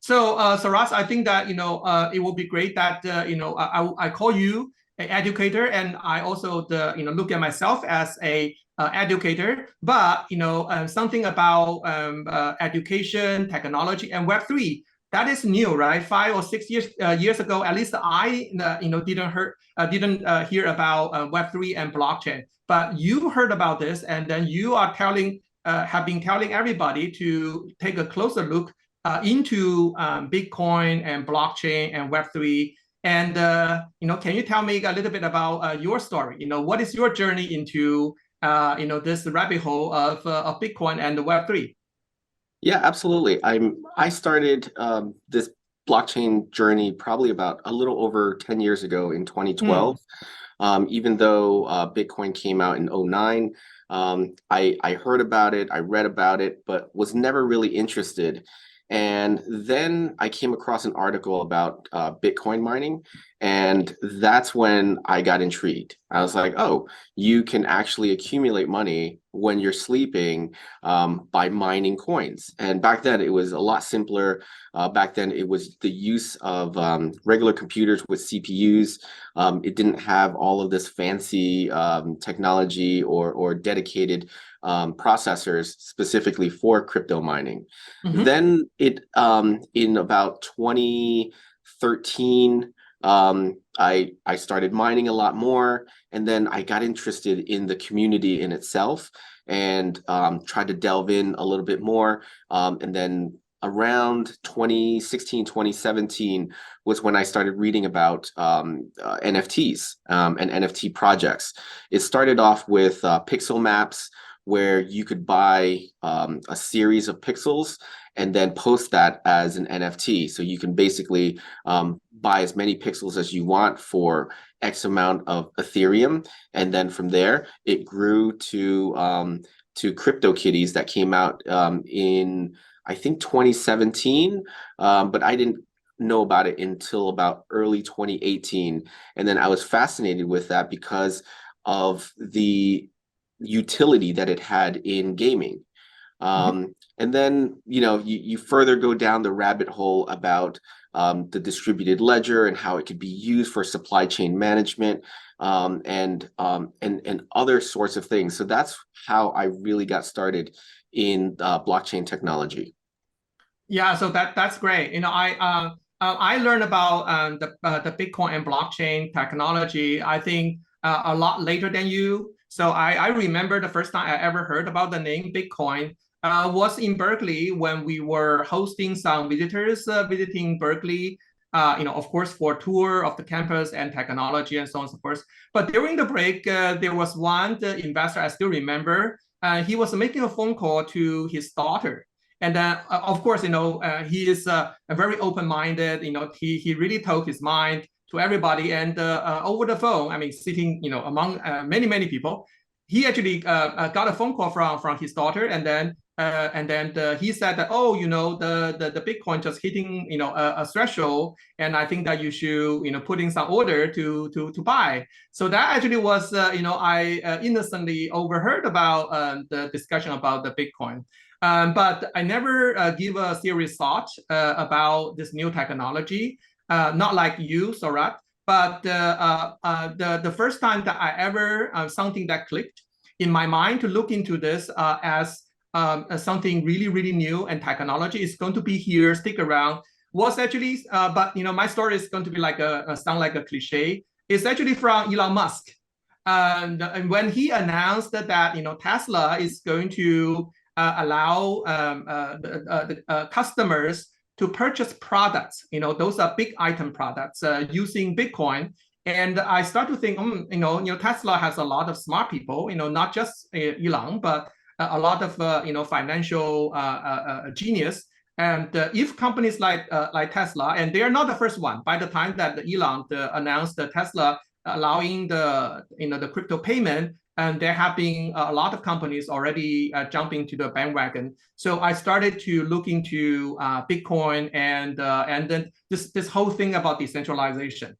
So Ross, I think that it will be great that I call you an educator, and I also look at myself as a educator. But something about education, technology, and Web3 that is new, right? 5 or 6 years ago, at least I didn't hear about Web3 and blockchain. But you heard about this, and then you are have been telling everybody to take a closer look into Bitcoin and blockchain and Web3. And can you tell me a little bit about your story? What is your journey into this rabbit hole of Bitcoin and the Web3? Yeah, absolutely. I started this blockchain journey probably about a little over 10 years ago in Hmm. 2012. Even though Bitcoin came out in '09, I heard about it, I read about it, but was never really interested. And then I came across an article about Bitcoin mining, and that's when I got intrigued. I was like, oh, you can actually accumulate money when you're sleeping by mining coins. And back then, it was a lot simpler. Back then, it was the use of regular computers with CPUs. It didn't have all of this fancy technology or dedicated processors specifically for crypto mining. Hmm. Then in about 2013, I started mining a lot more, and then I got interested in the community in itself and tried to delve in a little bit more. And then around 2016, 2017 was when I started reading about NFTs and NFT projects. It started off with pixel maps where you could buy a series of pixels and then post that as an NFT. So you can basically buy as many pixels as you want for X amount of Ethereum. And then from there, it grew to crypto kitties that came out in I think 2017, but I didn't know about it until about early 2018. And then I was fascinated with that because of the utility that it had in gaming. And then, you further go down the rabbit hole about the distributed ledger and how it could be used for supply chain management and other sorts of things. So that's how I really got started in blockchain technology. Yeah, so that's great. I learned about the Bitcoin and blockchain technology, I think, a lot later than you. So I remember the first time I ever heard about the name Bitcoin was in Berkeley when we were hosting some visitors visiting Berkeley. Of course, for a tour of the campus and technology and so on and so forth. But during the break, there was one the investor I still remember. He was making a phone call to his daughter, and of course, he is very open-minded. He really told his mind to everybody, and over the phone, I mean, sitting, among many people, he actually got a phone call from his daughter, and then he said that, oh, the Bitcoin just hitting, a threshold, and I think that you should, put in some order to buy. So that actually was, I innocently overheard about the discussion about the Bitcoin. But I never give a serious thought about this new technology, not like you, Sorat. But the first time that I ever something that clicked in my mind to look into this as something really, really new and technology is going to be here, stick around, was actually, but my story is going to be like sound like a cliche. It's actually from Elon Musk. And when he announced that Tesla is going to allow customers to purchase products, those are big item products using Bitcoin. And I start to think, Tesla has a lot of smart people, not just Elon, but a lot of financial genius. And if companies like Tesla, and they are not the first one. By the time that Elon announced the Tesla allowing the crypto payment, and there have been a lot of companies already jumping to the bandwagon. So I started to look into Bitcoin and then this whole thing about decentralization.